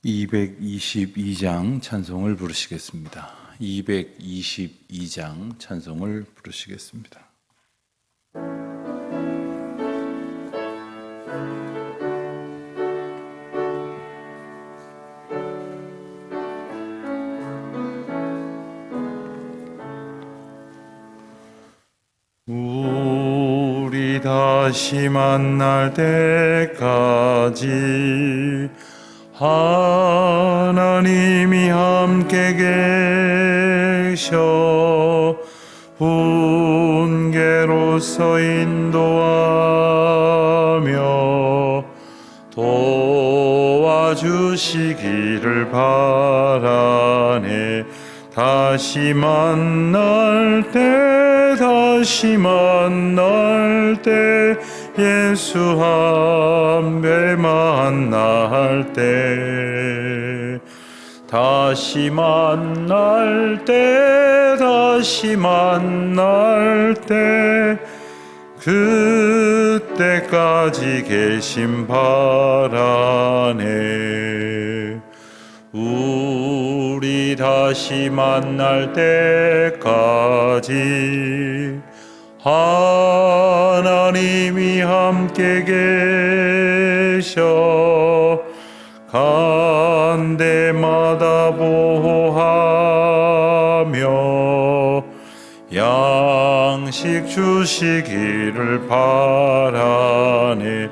222장 찬송을 부르시겠습니다. 222장 찬송을 부르시겠습니다. 우리 다시 만날 때까지 하나님이 함께 계셔 훈계로서 인도하며 도와주시기를 바라네. 다시 만날 때 예수 함께 만날 때 다시 만날 때 그때까지 계심 바라네. 우리 다시 만날 때까지 하나님이 함께 계셔 간 데마다 보호하며 양식 주시기를 바라네.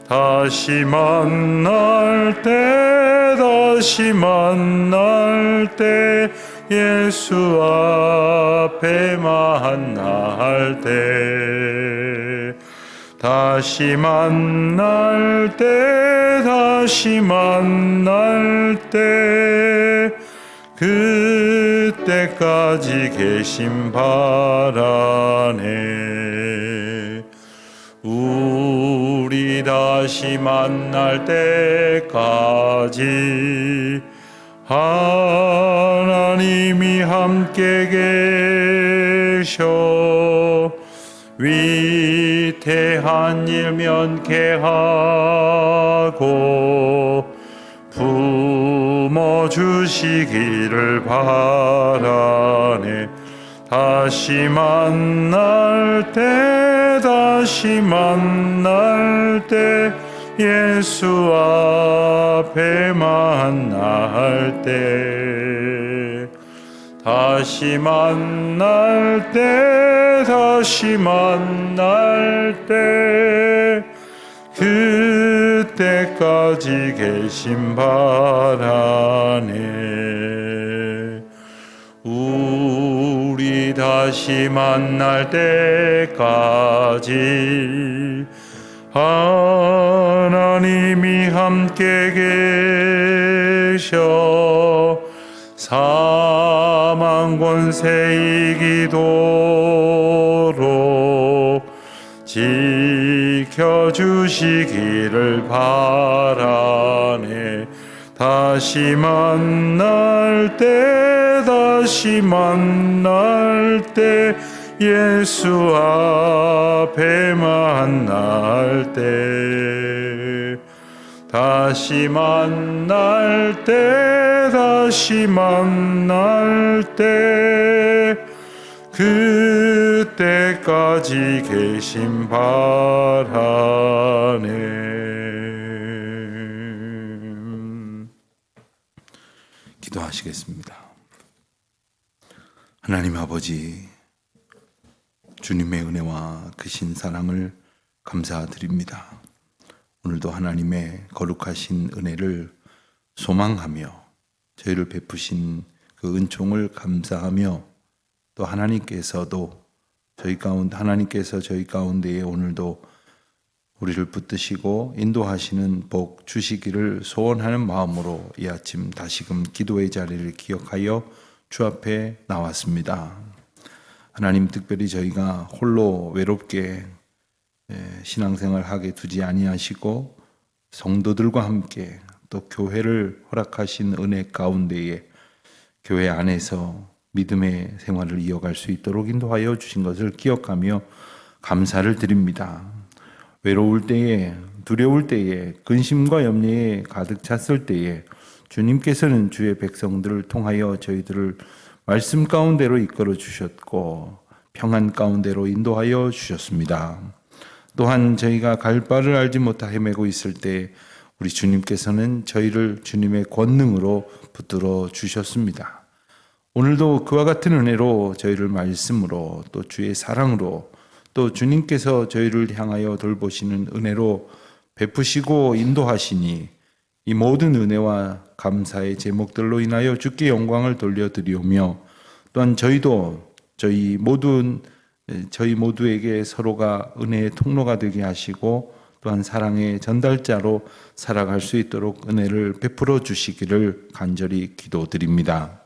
다시 만날 때 예수 앞에 만날 때 다시 만날 때 그때까지 계심 바라네. 우리 다시 만날 때까지 하나님이 함께 계셔 위태한 일 면케하고 품어주시기를 바라네. 다시 만날 때 예수 앞에 만날 때 다시 만날 때 그때까지 계심 바라네. 우리 다시 만날 때까지 하나님이 함께 계셔 사망 권세 이기도록 지켜주시기를 바라네. 다시 만날 때 예수 앞에 만날 때 다시 만날 때 그때까지 계심 바라네. 기도하시겠습니다. 하나님 아버지, 주님의 은혜와 크신 사랑을 감사드립니다. 오늘도 하나님의 거룩하신 은혜를 소망하며 저희를 베푸신 그 은총을 감사하며 또 하나님께서 저희 가운데에 오늘도 우리를 붙드시고 인도하시는 복 주시기를 소원하는 마음으로 이 아침 다시금 기도의 자리를 기억하여 주 앞에 나왔습니다. 하나님, 특별히 저희가 홀로 외롭게 신앙생활 하게 두지 아니하시고 성도들과 함께 또 교회를 허락하신 은혜 가운데에 교회 안에서 믿음의 생활을 이어갈 수 있도록 인도하여 주신 것을 기억하며 감사를 드립니다. 외로울 때에, 두려울 때에, 근심과 염려에 가득 찼을 때에 주님께서는 주의 백성들을 통하여 저희들을 말씀 가운데로 이끌어 주셨고 평안 가운데로 인도하여 주셨습니다. 또한 저희가 갈 바를 알지 못하 헤매고 있을 때 우리 주님께서는 저희를 주님의 권능으로 붙들어 주셨습니다. 오늘도 그와 같은 은혜로 저희를 말씀으로 또 주의 사랑으로 또 주님께서 저희를 향하여 돌보시는 은혜로 베푸시고 인도하시니 이 모든 은혜와 감사의 제목들로 인하여 주께 영광을 돌려드리오며 또한 저희도 저희 모두에게 서로가 은혜의 통로가 되게 하시고 또한 사랑의 전달자로 살아갈 수 있도록 은혜를 베풀어 주시기를 간절히 기도드립니다.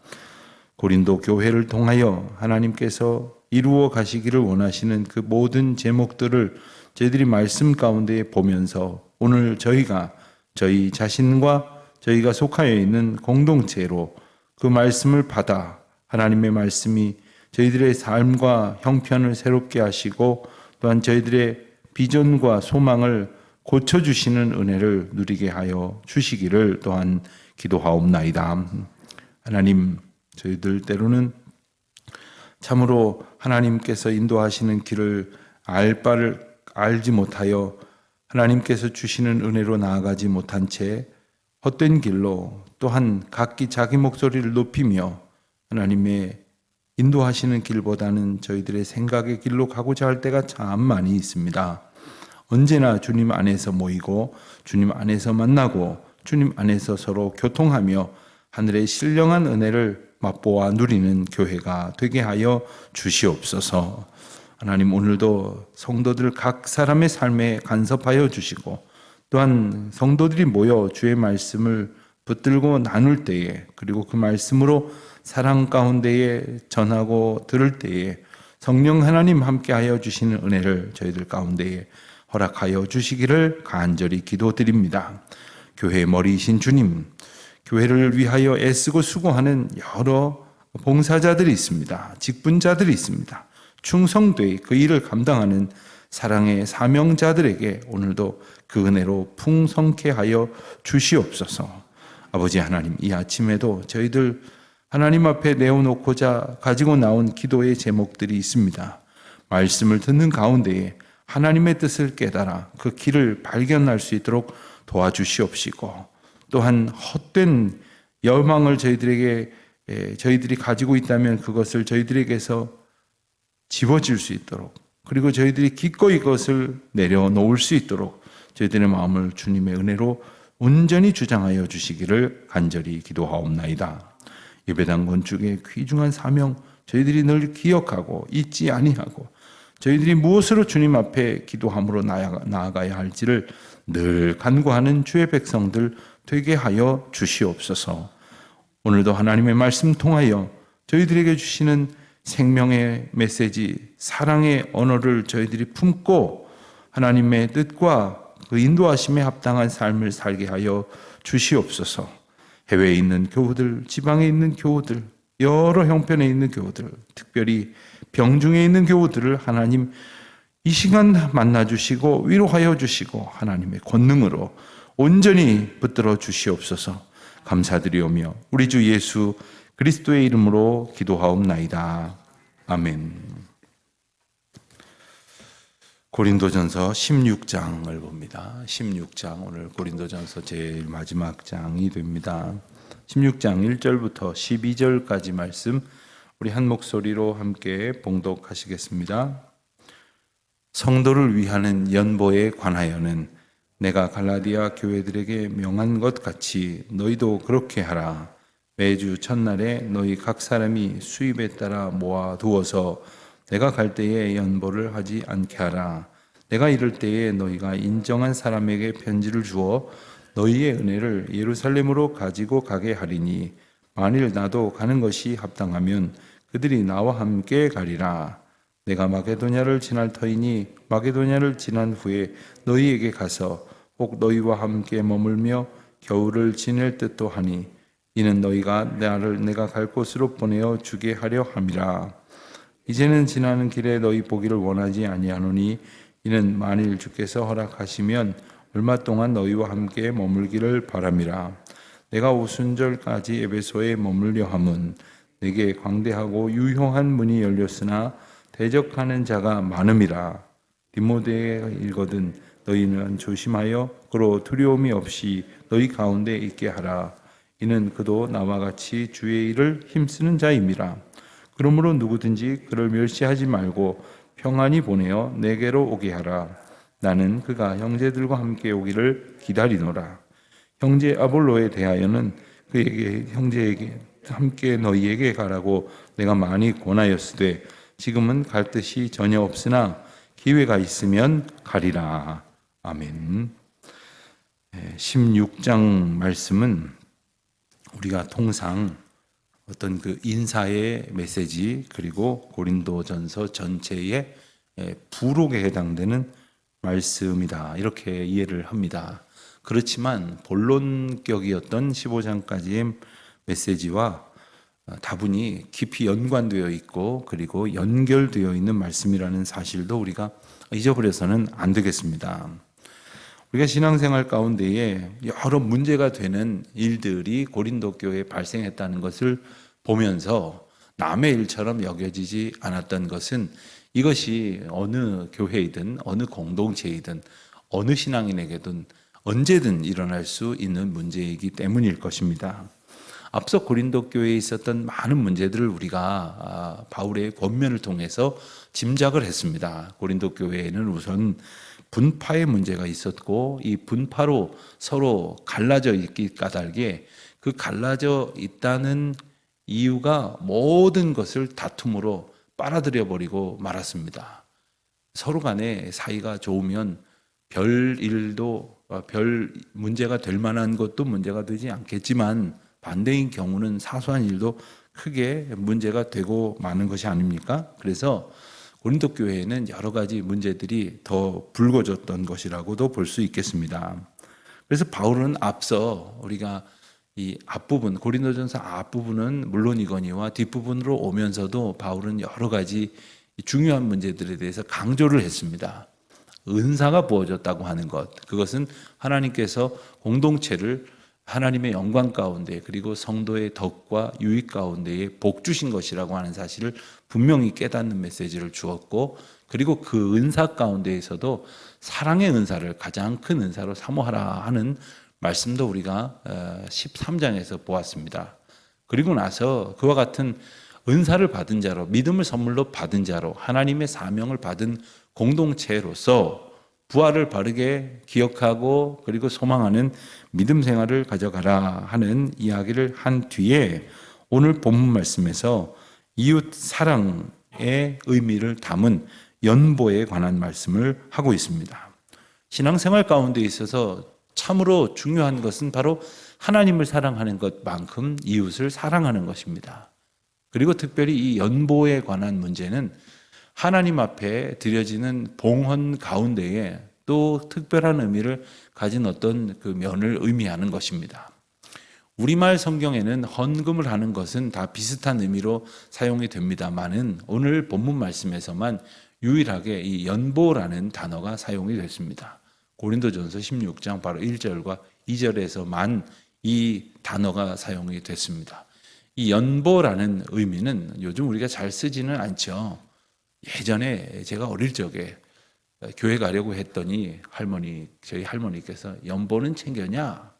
고린도 교회를 통하여 하나님께서 이루어 가시기를 원하시는 그 모든 제목들을 저희들이 말씀 가운데 보면서 오늘 저희가 저희 자신과 저희가 속하여 있는 공동체로 그 말씀을 받아 하나님의 말씀이 저희들의 삶과 형편을 새롭게 하시고 또한 저희들의 비전과 소망을 고쳐주시는 은혜를 누리게 하여 주시기를 또한 기도하옵나이다. 하나님, 저희들 때로는 참으로 하나님께서 인도하시는 길을 알 바를 알지 못하여 하나님께서 주시는 은혜로 나아가지 못한 채 헛된 길로 또한 각기 자기 목소리를 높이며 하나님의 인도하시는 길보다는 저희들의 생각의 길로 가고자 할 때가 참 많이 있습니다. 언제나 주님 안에서 모이고 주님 안에서 만나고 주님 안에서 서로 교통하며 하늘의 신령한 은혜를 맛보아 누리는 교회가 되게 하여 주시옵소서. 하나님, 오늘도 성도들 각 사람의 삶에 간섭하여 주시고 또한 성도들이 모여 주의 말씀을 붙들고 나눌 때에 그리고 그 말씀으로 사랑 가운데에 전하고 들을 때에 성령 하나님 함께하여 주시는 은혜를 저희들 가운데에 허락하여 주시기를 간절히 기도드립니다. 교회의 머리이신 주님, 교회를 위하여 애쓰고 수고하는 여러 봉사자들이 있습니다. 직분자들이 있습니다. 충성되이 그 일을 감당하는 사랑의 사명자들에게 오늘도 그 은혜로 풍성케 하여 주시옵소서. 아버지 하나님, 이 아침에도 저희들 하나님 앞에 내어놓고자 가지고 나온 기도의 제목들이 있습니다. 말씀을 듣는 가운데에 하나님의 뜻을 깨달아 그 길을 발견할 수 있도록 도와주시옵시고 또한 헛된 열망을 저희들이 가지고 있다면 그것을 저희들에게서 지워질 수 있도록 그리고 저희들이 기꺼이 그것을 내려놓을 수 있도록 저희들의 마음을 주님의 은혜로 온전히 주장하여 주시기를 간절히 기도하옵나이다. 예배당 건축의 귀중한 사명 저희들이 늘 기억하고 잊지 아니하고 저희들이 무엇으로 주님 앞에 기도함으로 나아가야 할지를 늘 간구하는 주의 백성들 되게 하여 주시옵소서. 오늘도 하나님의 말씀 통하여 저희들에게 주시는 생명의 메시지, 사랑의 언어를 저희들이 품고 하나님의 뜻과 그 인도하심에 합당한 삶을 살게 하여 주시옵소서. 해외에 있는 교우들, 지방에 있는 교우들, 여러 형편에 있는 교우들, 특별히 병중에 있는 교우들을 하나님 이 시간 만나주시고 위로하여 주시고 하나님의 권능으로 온전히 붙들어 주시옵소서. 감사드리오며 우리 주 예수 그리스도의 이름으로 기도하옵나이다. 아멘. 고린도전서 16장을 봅니다. 16장, 오늘 고린도전서 제일 마지막 장이 됩니다. 16장 1절부터 12절까지 말씀 우리 한 목소리로 함께 봉독하시겠습니다. 성도를 위하는 연보에 관하여는 내가 갈라디아 교회들에게 명한 것 같이 너희도 그렇게 하라. 매주 첫날에 너희 각 사람이 수입에 따라 모아두어서 내가 갈 때에 연보를 하지 않게 하라. 내가 이럴 때에 너희가 인정한 사람에게 편지를 주어 너희의 은혜를 예루살렘으로 가지고 가게 하리니 만일 나도 가는 것이 합당하면 그들이 나와 함께 가리라. 내가 마게도냐를 지날 터이니 마게도냐를 지난 후에 너희에게 가서 혹 너희와 함께 머물며 겨울을 지낼 듯도 하니 이는 너희가 나를 내가 갈 곳으로 보내어 주게 하려 함이라. 이제는 지나는 길에 너희 보기를 원하지 아니하노니 이는 만일 주께서 허락하시면 얼마 동안 너희와 함께 머물기를 바람이라. 내가 오순절까지 에베소에 머물려 함은 내게 광대하고 유효한 문이 열렸으나 대적하는 자가 많음이라. 디모데에 읽거든 너희는 조심하여 그로 두려움이 없이 너희 가운데 있게 하라. 이는 그도 나와 같이 주의 일을 힘쓰는 자임이라. 그러므로 누구든지 그를 멸시하지 말고 평안히 보내어 내게로 오게 하라. 나는 그가 형제들과 함께 오기를 기다리노라. 형제 아볼로에 대하여는 그에게 형제에게 함께 너희에게 가라고 내가 많이 권하였으되 지금은 갈 뜻이 전혀 없으나 기회가 있으면 가리라. 아멘. 16장 말씀은 우리가 통상 어떤 그 인사의 메시지 그리고 고린도전서 전체의 부록에 해당되는 말씀이다. 이렇게 이해를 합니다. 그렇지만 본론격이었던 15장까지의 메시지와 다분히 깊이 연관되어 있고 그리고 연결되어 있는 말씀이라는 사실도 우리가 잊어버려서는 안 되겠습니다. 우리가 신앙생활 가운데에 여러 문제가 되는 일들이 고린도 교회에 발생했다는 것을 보면서 남의 일처럼 여겨지지 않았던 것은 이것이 어느 교회이든 어느 공동체이든 어느 신앙인에게든 언제든 일어날 수 있는 문제이기 때문일 것입니다. 앞서 고린도 교회에 있었던 많은 문제들을 우리가 바울의 권면을 통해서 짐작을 했습니다. 고린도 교회에는 우선 분파의 문제가 있었고 이 분파로 서로 갈라져 있기 까닭에 그 갈라져 있다는 이유가 모든 것을 다툼으로 빨아들여 버리고 말았습니다. 서로 간에 사이가 좋으면 별 문제가 될 만한 것도 문제가 되지 않겠지만 반대인 경우는 사소한 일도 크게 문제가 되고 마는 것이 아닙니까? 그래서 고린도 교회에는 여러 가지 문제들이 더 불거졌던 것이라고도 볼 수 있겠습니다. 그래서 바울은 앞서 우리가 이 앞부분, 고린도전서 앞부분은 물론이거니와 뒷부분으로 오면서도 바울은 여러 가지 중요한 문제들에 대해서 강조를 했습니다. 은사가 부어졌다고 하는 것, 그것은 하나님께서 공동체를 하나님의 영광 가운데 그리고 성도의 덕과 유익 가운데에 복 주신 것이라고 하는 사실을 분명히 깨닫는 메시지를 주었고, 그리고 그 은사 가운데에서도 사랑의 은사를 가장 큰 은사로 사모하라 하는 말씀도 우리가 13장에서 보았습니다. 그리고 나서 그와 같은 은사를 받은 자로, 믿음을 선물로 받은 자로, 하나님의 사명을 받은 공동체로서 부활을 바르게 기억하고 그리고 소망하는 믿음 생활을 가져가라 하는 이야기를 한 뒤에 오늘 본문 말씀에서 이웃 사랑의 의미를 담은 연보에 관한 말씀을 하고 있습니다. 신앙생활 가운데 있어서 참으로 중요한 것은 바로 하나님을 사랑하는 것만큼 이웃을 사랑하는 것입니다. 그리고 특별히 이 연보에 관한 문제는 하나님 앞에 드려지는 봉헌 가운데에 또 특별한 의미를 가진 어떤 그 면을 의미하는 것입니다. 우리말 성경에는 헌금을 하는 것은 다 비슷한 의미로 사용이 됩니다만은 오늘 본문 말씀에서만 유일하게 이 연보라는 단어가 사용이 됐습니다. 고린도전서 16장 바로 1절과 2절에서만 이 단어가 사용이 됐습니다. 이 연보라는 의미는 요즘 우리가 잘 쓰지는 않죠. 예전에 제가 어릴 적에 교회 가려고 했더니 저희 할머니께서 연보는 챙겼냐?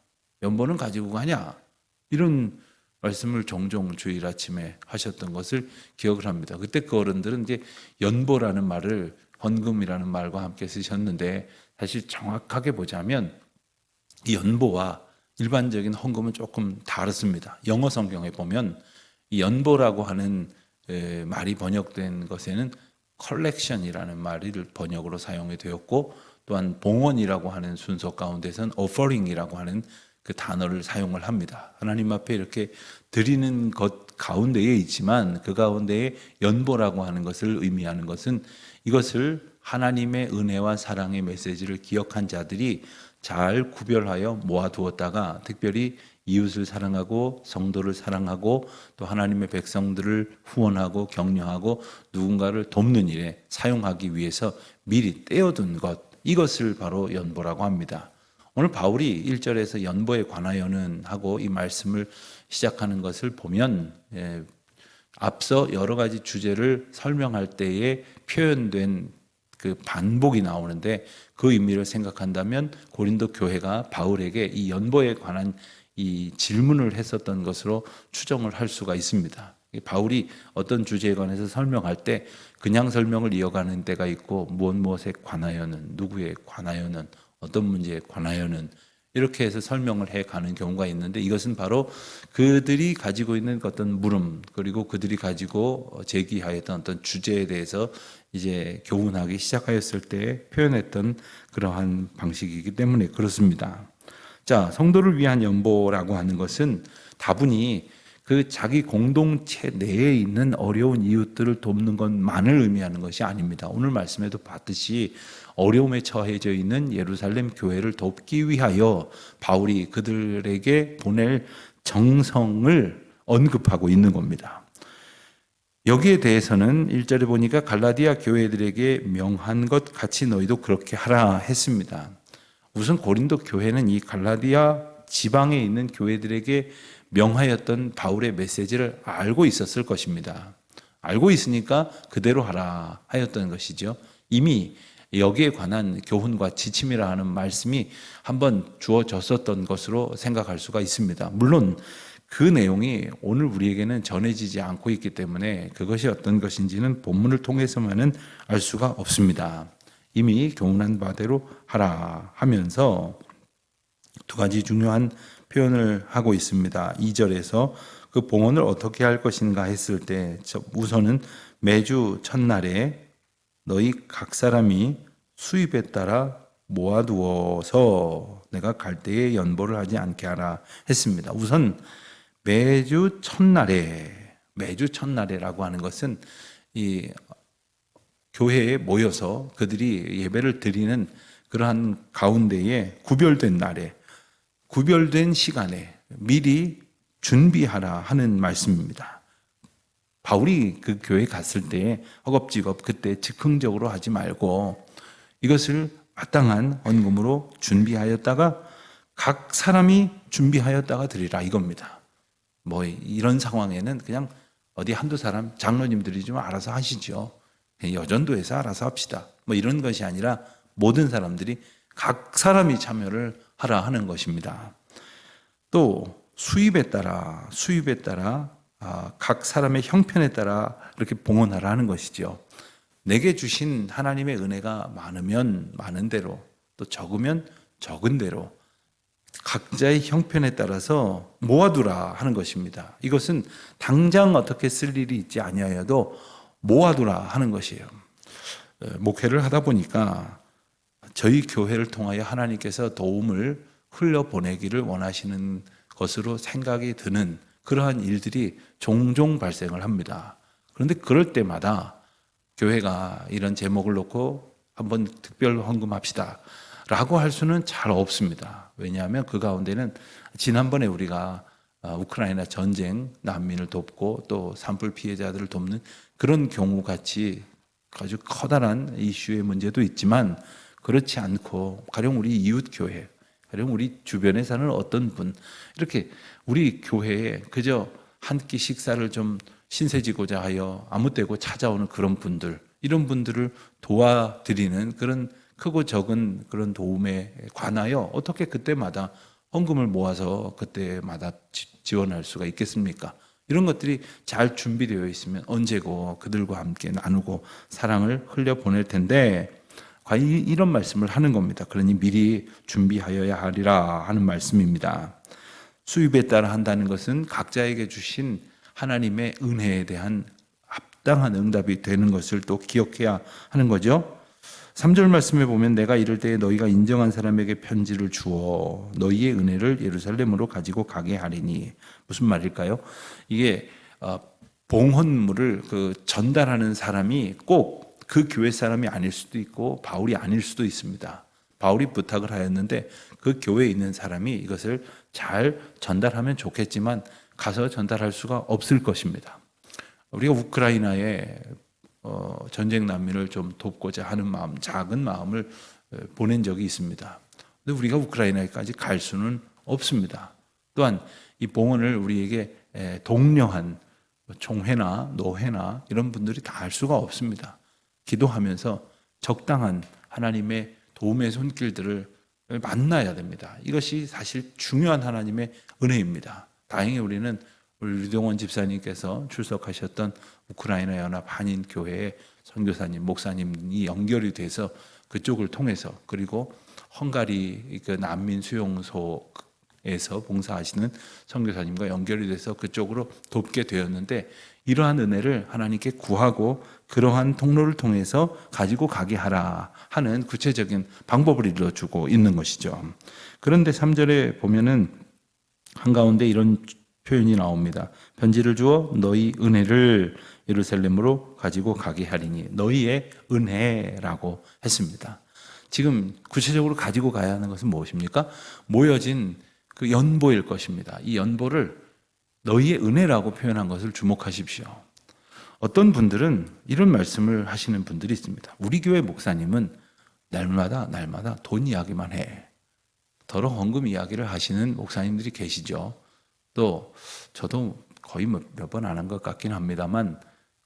연보는 가지고 가냐? 이런 말씀을 종종 주일 아침에 하셨던 것을 기억을 합니다. 그때 그 어른들은 이제 연보라는 말을 헌금이라는 말과 함께 쓰셨는데 사실 정확하게 보자면 이 연보와 일반적인 헌금은 조금 다릅니다. 영어 성경에 보면 이 연보라고 하는 말이 번역된 것에는 컬렉션이라는 말이 번역으로 사용이 되었고, 또한 봉헌이라고 하는 순서 가운데서는 offering이라고 하는 그 단어를 사용을 합니다. 하나님 앞에 이렇게 드리는 것 가운데에 있지만 그 가운데에 연보라고 하는 것을 의미하는 것은 이것을 하나님의 은혜와 사랑의 메시지를 기억한 자들이 잘 구별하여 모아두었다가 특별히 이웃을 사랑하고 성도를 사랑하고 또 하나님의 백성들을 후원하고 격려하고 누군가를 돕는 일에 사용하기 위해서 미리 떼어둔 것, 이것을 바로 연보라고 합니다. 오늘 바울이 1절에서 연보에 관하여는 하고 이 말씀을 시작하는 것을 보면 앞서 여러 가지 주제를 설명할 때에 표현된 그 반복이 나오는데 그 의미를 생각한다면 고린도 교회가 바울에게 이 연보에 관한 이 질문을 했었던 것으로 추정을 할 수가 있습니다. 바울이 어떤 주제에 관해서 설명할 때 그냥 설명을 이어가는 때가 있고 무엇에 관하여는, 누구에 관하여는, 어떤 문제에 관하여는 이렇게 해서 설명을 해가는 경우가 있는데 이것은 바로 그들이 가지고 있는 어떤 물음 그리고 그들이 가지고 제기하였던 어떤 주제에 대해서 이제 교훈하기 시작하였을 때 표현했던 그러한 방식이기 때문에 그렇습니다. 자, 성도를 위한 연보라고 하는 것은 다분히 그 자기 공동체 내에 있는 어려운 이웃들을 돕는 것만을 의미하는 것이 아닙니다. 오늘 말씀에도 봤듯이 어려움에 처해져 있는 예루살렘 교회를 돕기 위하여 바울이 그들에게 보낼 정성을 언급하고 있는 겁니다. 여기에 대해서는 1절에 보니까 갈라디아 교회들에게 명한 것 같이 너희도 그렇게 하라 했습니다. 우선 고린도 교회는 이 갈라디아 지방에 있는 교회들에게 명하였던 바울의 메시지를 알고 있었을 것입니다. 알고 있으니까 그대로 하라 하였던 것이죠. 이미 여기에 관한 교훈과 지침이라 하는 말씀이 한번 주어졌었던 것으로 생각할 수가 있습니다. 물론 그 내용이 오늘 우리에게는 전해지지 않고 있기 때문에 그것이 어떤 것인지는 본문을 통해서만은 알 수가 없습니다. 이미 교훈한 바대로 하라 하면서 두 가지 중요한 표현을 하고 있습니다. 2절에서 그 봉헌을 어떻게 할 것인가 했을 때 우선은 매주 첫날에 너희 각 사람이 수입에 따라 모아두어서 내가 갈 때에 연보를 하지 않게 하라 했습니다. 우선 매주 첫날에라고 하는 것은 이 교회에 모여서 그들이 예배를 드리는 그러한 가운데에 구별된 날에 구별된 시간에 미리 준비하라 하는 말씀입니다. 바울이 그 교회에 갔을 때 허겁지겁 그때 즉흥적으로 하지 말고 이것을 마땅한 헌금으로 준비하였다가 각 사람이 준비하였다가 드리라 이겁니다. 뭐 이런 상황에는 그냥 어디 한두 사람 장로님들이 좀 알아서 하시죠. 여전도에서 알아서 합시다. 뭐 이런 것이 아니라 모든 사람들이 각 사람이 참여를 하라 하는 것입니다. 또 수입에 따라 각 사람의 형편에 따라 이렇게 봉헌하라 하는 것이죠. 내게 주신 하나님의 은혜가 많으면 많은 대로 또 적으면 적은 대로 각자의 형편에 따라서 모아두라 하는 것입니다. 이것은 당장 어떻게 쓸 일이 있지 아니하여도 모아두라 하는 것이에요. 목회를 하다 보니까 저희 교회를 통하여 하나님께서 도움을 흘려보내기를 원하시는 것으로 생각이 드는 그러한 일들이 종종 발생을 합니다. 그런데 그럴 때마다 교회가 이런 제목을 놓고 한번 특별 헌금합시다 라고 할 수는 잘 없습니다. 왜냐하면 그 가운데는 지난번에 우리가 우크라이나 전쟁 난민을 돕고 또 산불 피해자들을 돕는 그런 경우같이 아주 커다란 이슈의 문제도 있지만 그렇지 않고 가령 우리 이웃교회, 가령 우리 주변에 사는 어떤 분 이렇게 우리 교회에 그저 한 끼 식사를 좀 신세지고자 하여 아무 때고 찾아오는 그런 분들 이런 분들을 도와드리는 그런 크고 적은 그런 도움에 관하여 어떻게 그때마다 헌금을 모아서 그때마다 지원할 수가 있겠습니까? 이런 것들이 잘 준비되어 있으면 언제고 그들과 함께 나누고 사랑을 흘려보낼 텐데 과연 이런 말씀을 하는 겁니다. 그러니 미리 준비하여야 하리라 하는 말씀입니다. 수입에 따라 한다는 것은 각자에게 주신 하나님의 은혜에 대한 합당한 응답이 되는 것을 또 기억해야 하는 거죠. 3절 말씀에 보면 내가 이럴 때에 너희가 인정한 사람에게 편지를 주어 너희의 은혜를 예루살렘으로 가지고 가게 하리니 무슨 말일까요? 이게 봉헌물을 전달하는 사람이 꼭 그 교회 사람이 아닐 수도 있고 바울이 아닐 수도 있습니다. 바울이 부탁을 하였는데 그 교회에 있는 사람이 이것을 잘 전달하면 좋겠지만 가서 전달할 수가 없을 것입니다. 우리가 우크라이나에 전쟁 난민을 좀 돕고자 하는 마음, 작은 마음을 보낸 적이 있습니다. 근데 우리가 우크라이나에까지 갈 수는 없습니다. 또한 이 봉헌을 우리에게 독려한 총회나 노회나 이런 분들이 다 할 수가 없습니다. 기도하면서 적당한 하나님의 도움의 손길들을 만나야 됩니다. 이것이 사실 중요한 하나님의 은혜입니다. 다행히 우리는 우리 류동원 집사님께서 출석하셨던 우크라이나 연합 한인 교회의 선교사님, 목사님이 연결이 돼서 그쪽을 통해서, 그리고 헝가리 그 난민 수용소에서 봉사하시는 선교사님과 연결이 돼서 그쪽으로 돕게 되었는데, 이러한 은혜를 하나님께 구하고 그러한 통로를 통해서 가지고 가게 하라 하는 구체적인 방법을 일러주고 있는 것이죠. 그런데 3절에 보면은 한가운데 이런 표현이 나옵니다. 편지를 주어 너희 은혜를 예루살렘으로 가지고 가게 하리니, 너희의 은혜라고 했습니다. 지금 구체적으로 가지고 가야 하는 것은 무엇입니까? 모여진 그 연보일 것입니다. 이 연보를 너희의 은혜라고 표현한 것을 주목하십시오. 어떤 분들은 이런 말씀을 하시는 분들이 있습니다. 우리 교회 목사님은 날마다 돈 이야기만 해. 더러 헌금 이야기를 하시는 목사님들이 계시죠. 또 저도 거의 몇 번 안 한 것 같긴 합니다만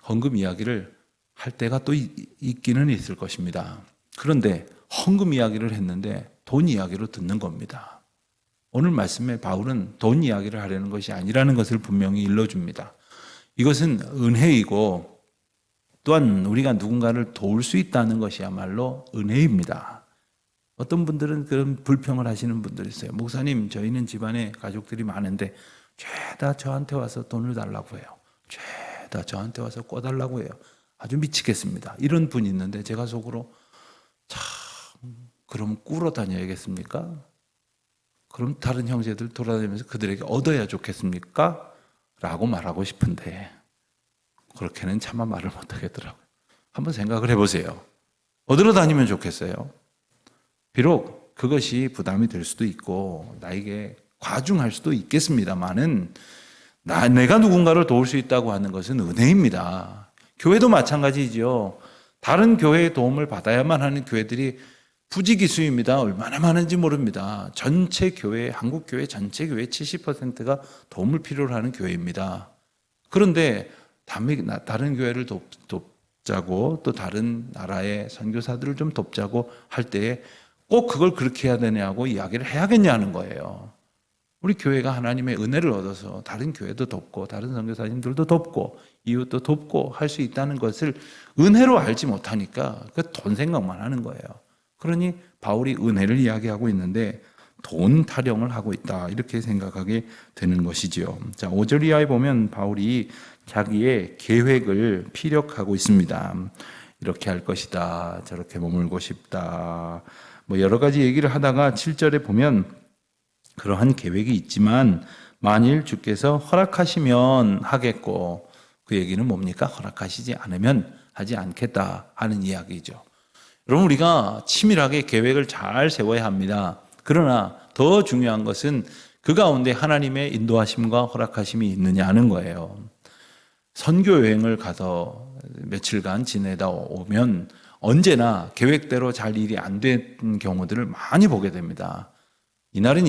헌금 이야기를 할 때가 또 있기는 있을 것입니다. 그런데 헌금 이야기를 했는데 돈 이야기로 듣는 겁니다. 오늘 말씀에 바울은 돈 이야기를 하려는 것이 아니라는 것을 분명히 일러줍니다. 이것은 은혜이고, 또한 우리가 누군가를 도울 수 있다는 것이야말로 은혜입니다. 어떤 분들은 그런 불평을 하시는 분들이 있어요. 목사님, 저희는 집안에 가족들이 많은데 죄다 저한테 와서 돈을 달라고 해요. 죄다 저한테 와서 꿔달라고 해요. 아주 미치겠습니다. 이런 분이 있는데 제가 속으로 참, 그럼 꾸러 다녀야겠습니까? 그럼 다른 형제들 돌아다니면서 그들에게 얻어야 좋겠습니까? 라고 말하고 싶은데 그렇게는 차마 말을 못하겠더라고요. 한번 생각을 해보세요. 어디로 다니면 좋겠어요? 비록 그것이 부담이 될 수도 있고 나에게 과중할 수도 있겠습니다만은 내가 누군가를 도울 수 있다고 하는 것은 은혜입니다. 교회도 마찬가지죠. 다른 교회의 도움을 받아야만 하는 교회들이 부지기수입니다. 얼마나 많은지 모릅니다. 전체 교회, 한국 교회 전체 교회 70%가 도움을 필요로 하는 교회입니다. 그런데 다른 교회를 돕자고, 또 다른 나라의 선교사들을 좀 돕자고 할 때에 꼭 그걸 그렇게 해야 되냐고 이야기를 해야겠냐는 거예요. 우리 교회가 하나님의 은혜를 얻어서 다른 교회도 돕고 다른 선교사님들도 돕고 이웃도 돕고 할 수 있다는 것을 은혜로 알지 못하니까 그 돈 생각만 하는 거예요. 그러니 바울이 은혜를 이야기하고 있는데 돈 타령을 하고 있다, 이렇게 생각하게 되는 것이지요. 자, 5절 이하에 보면 바울이 자기의 계획을 피력하고 있습니다. 이렇게 할 것이다, 저렇게 머물고 싶다, 뭐 여러 가지 얘기를 하다가 7절에 보면 그러한 계획이 있지만 만일 주께서 허락하시면 하겠고, 그 얘기는 뭡니까? 허락하시지 않으면 하지 않겠다 하는 이야기죠. 여러분, 우리가 치밀하게 계획을 잘 세워야 합니다. 그러나 더 중요한 것은 그 가운데 하나님의 인도하심과 허락하심이 있느냐는 거예요. 선교 여행을 가서 며칠간 지내다 오면 언제나 계획대로 잘 일이 안 된 경우들을 많이 보게 됩니다. 이날은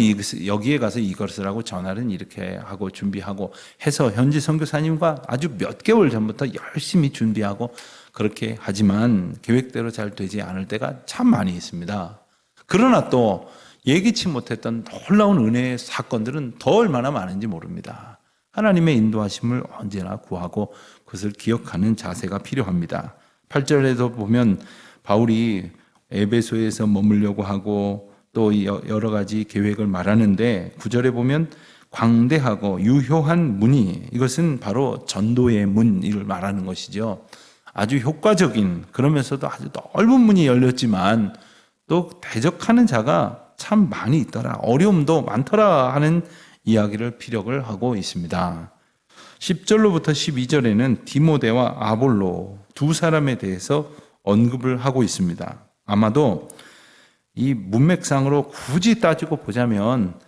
여기에 가서 이것을 하고 저날은 이렇게 하고 준비하고 해서 현지 선교사님과 아주 몇 개월 전부터 열심히 준비하고 그렇게 하지만 계획대로 잘 되지 않을 때가 참 많이 있습니다. 그러나 또 예기치 못했던 놀라운 은혜의 사건들은 더 얼마나 많은지 모릅니다. 하나님의 인도하심을 언제나 구하고 그것을 기억하는 자세가 필요합니다. 8절에도 보면 바울이 에베소에서 머물려고 하고 또 여러 가지 계획을 말하는데 9절에 보면 광대하고 유효한 문이, 이것은 바로 전도의 문을 말하는 것이죠. 아주 효과적인, 그러면서도 아주 넓은 문이 열렸지만 또 대적하는 자가 참 많이 있더라, 어려움도 많더라 하는 이야기를 피력을 하고 있습니다. 10절로부터 12절에는 디모데와 아볼로 두 사람에 대해서 언급을 하고 있습니다. 아마도 이 문맥상으로 굳이 따지고 보자면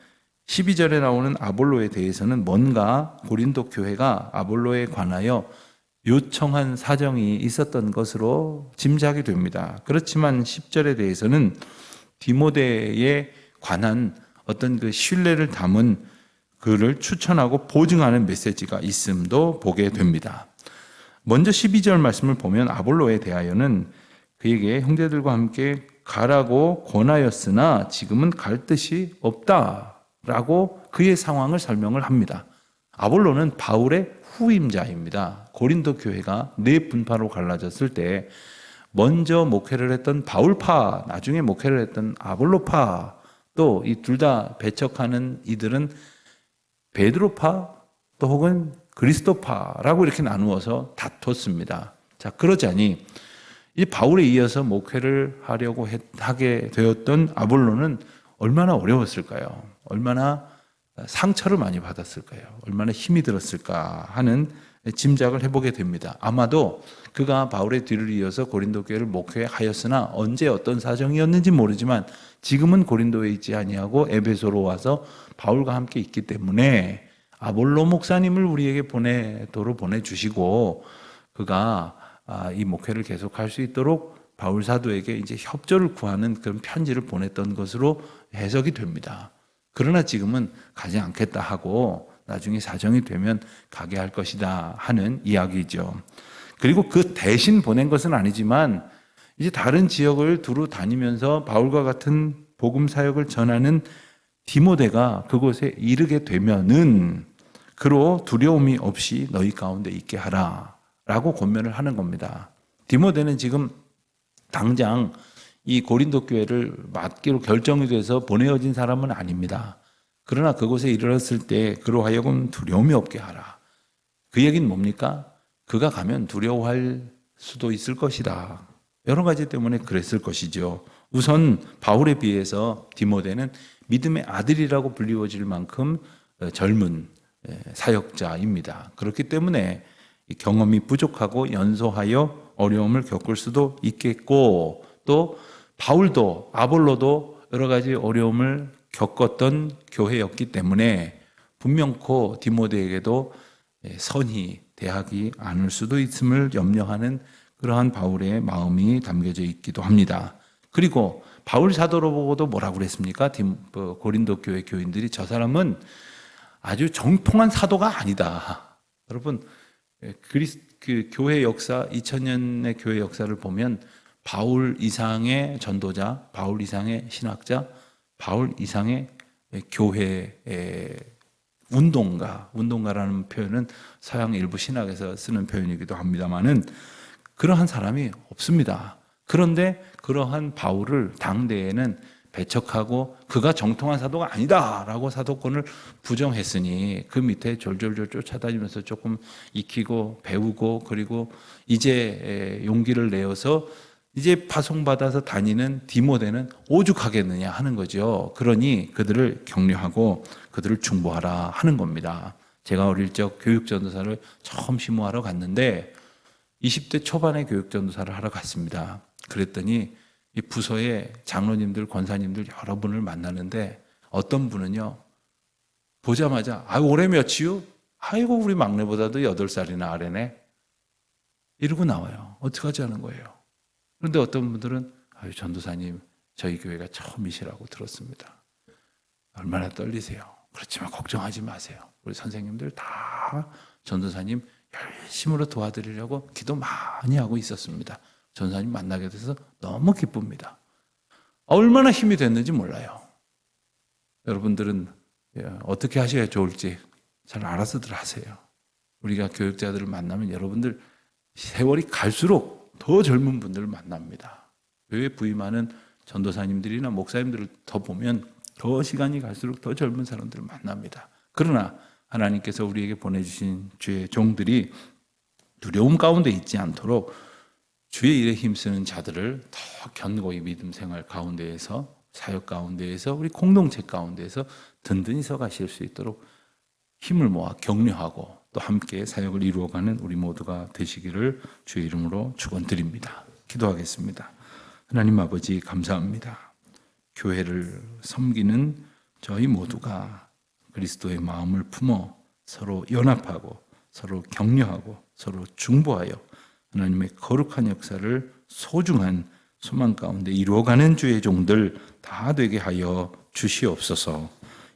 12절에 나오는 아볼로에 대해서는 뭔가 고린도 교회가 아볼로에 관하여 요청한 사정이 있었던 것으로 짐작이 됩니다. 그렇지만 10절에 대해서는 디모데의 관한 어떤 그 신뢰를 담은 그를 추천하고 보증하는 메시지가 있음도 보게 됩니다. 먼저 12절 말씀을 보면 아볼로에 대하여는 그에게 형제들과 함께 가라고 권하였으나 지금은 갈 뜻이 없다라고 그의 상황을 설명을 합니다. 아볼로는 바울의 후임자입니다. 고린도 교회가 네 분파로 갈라졌을 때 먼저 목회를 했던 바울파, 나중에 목회를 했던 아볼로파, 또 이 둘 다 배척하는 이들은 베드로파 또 혹은 그리스도파라고 이렇게 나누어서 다퉜습니다. 자, 그러자니 이 바울에 이어서 목회를 하게 되었던 아볼로는 얼마나 어려웠을까요? 얼마나 상처를 많이 받았을까요? 얼마나 힘이 들었을까 하는 짐작을 해보게 됩니다. 아마도 그가 바울의 뒤를 이어서 고린도 교회를 목회하였으나 언제 어떤 사정이었는지 모르지만 지금은 고린도에 있지 아니하고 에베소로 와서 바울과 함께 있기 때문에 아볼로 목사님을 우리에게 도로 보내주시고 그가 이 목회를 계속할 수 있도록 바울 사도에게 이제 협조를 구하는 그런 편지를 보냈던 것으로 해석이 됩니다. 그러나 지금은 가지 않겠다 하고 나중에 사정이 되면 가게 할 것이다 하는 이야기죠. 그리고 그 대신 보낸 것은 아니지만 이제 다른 지역을 두루 다니면서 바울과 같은 복음 사역을 전하는 디모데가 그곳에 이르게 되면은 그로 두려움이 없이 너희 가운데 있게 하라 라고 권면을 하는 겁니다. 디모데는 지금 당장 이 고린도 교회를 맡기로 결정이 돼서 보내어진 사람은 아닙니다. 그러나 그곳에 이르렀을 때 그로 하여금 두려움이 없게 하라. 그 얘기는 뭡니까? 그가 가면 두려워할 수도 있을 것이다. 여러 가지 때문에 그랬을 것이죠. 우선 바울에 비해서 디모데는 믿음의 아들이라고 불리워질 만큼 젊은 사역자입니다. 그렇기 때문에 경험이 부족하고 연소하여 어려움을 겪을 수도 있겠고 또 바울도 아볼로도 여러 가지 어려움을 겪었던 교회였기 때문에 분명코 디모데에게도 선히 대하지 않을 수도 있음을 염려하는 그러한 바울의 마음이 담겨져 있기도 합니다. 그리고 바울 사도로 보고도 뭐라고 그랬습니까? 고린도 교회 교인들이 저 사람은 아주 정통한 사도가 아니다. 여러분 그 교회 역사 2000년의 교회 역사를 보면 바울 이상의 전도자, 바울 이상의 신학자, 바울 이상의 교회의 운동가라는 표현은 서양 일부 신학에서 쓰는 표현이기도 합니다만은 그러한 사람이 없습니다. 그런데 그러한 바울을 당대에는 배척하고 그가 정통한 사도가 아니다라고 사도권을 부정했으니 그 밑에 졸졸졸 쫓아다니면서 조금 익히고 배우고 그리고 이제 용기를 내어서 이제 파송받아서 다니는 디모데는 오죽하겠느냐 하는 거죠. 그러니 그들을 격려하고 그들을 중보하라 하는 겁니다. 제가 어릴 적 교육전도사를 처음 심호하러 갔는데 20대 초반에 교육전도사를 하러 갔습니다. 그랬더니 이 부서의 장로님들, 권사님들 여러 분을 만나는데 어떤 분은요, 보자마자 올해 몇이요? 아이고 우리 막내보다도 8살이나 아래네. 이러고 나와요. 어떡하지 하는 거예요. 그런데 어떤 분들은 전도사님 저희 교회가 처음이시라고 들었습니다. 얼마나 떨리세요. 그렇지만 걱정하지 마세요. 우리 선생님들 다 전도사님 열심으로 도와드리려고 기도 많이 하고 있었습니다. 전도사님 만나게 돼서 너무 기쁩니다. 얼마나 힘이 됐는지 몰라요. 여러분들은 어떻게 하셔야 좋을지 잘 알아서들 하세요. 우리가 교육자들을 만나면 여러분들 세월이 갈수록 더 젊은 분들을 만납니다. 교회 부임하는 전도사님들이나 목사님들을 더 보면 더 시간이 갈수록 더 젊은 사람들을 만납니다. 그러나 하나님께서 우리에게 보내주신 주의 종들이 두려움 가운데 있지 않도록 주의 일에 힘쓰는 자들을 더 견고히 믿음 생활 가운데에서 사역 가운데에서 우리 공동체 가운데에서 든든히 서가실 수 있도록 힘을 모아 격려하고 또 함께 사역을 이루어가는 우리 모두가 되시기를 주의 이름으로 축원드립니다. 기도하겠습니다. 하나님 아버지 감사합니다. 교회를 섬기는 저희 모두가 그리스도의 마음을 품어 서로 연합하고 서로 격려하고 서로 중보하여 하나님의 거룩한 역사를 소중한 소망 가운데 이루어가는 주의 종들 다 되게 하여 주시옵소서.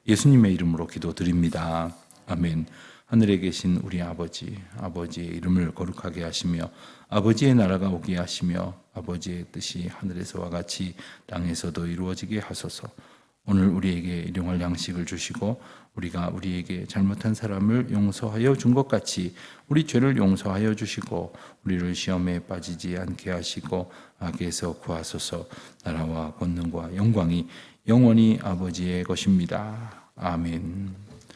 예수님의 이름으로 기도드립니다. 아멘. 하늘에 계신 우리 아버지, 아버지의 이름을 거룩하게 하시며 아버지의 나라가 오게 하시며 아버지의 뜻이 하늘에서와 같이 땅에서도 이루어지게 하소서. 오늘 우리에게 일용할 양식을 주시고 우리가 우리에게 잘못한 사람을 용서하여 준 것 같이 우리 죄를 용서하여 주시고 우리를 시험에 빠지지 않게 하시고 악에서 구하소서. 나라와 권능과 영광이 영원히 아버지의 것입니다. 아멘.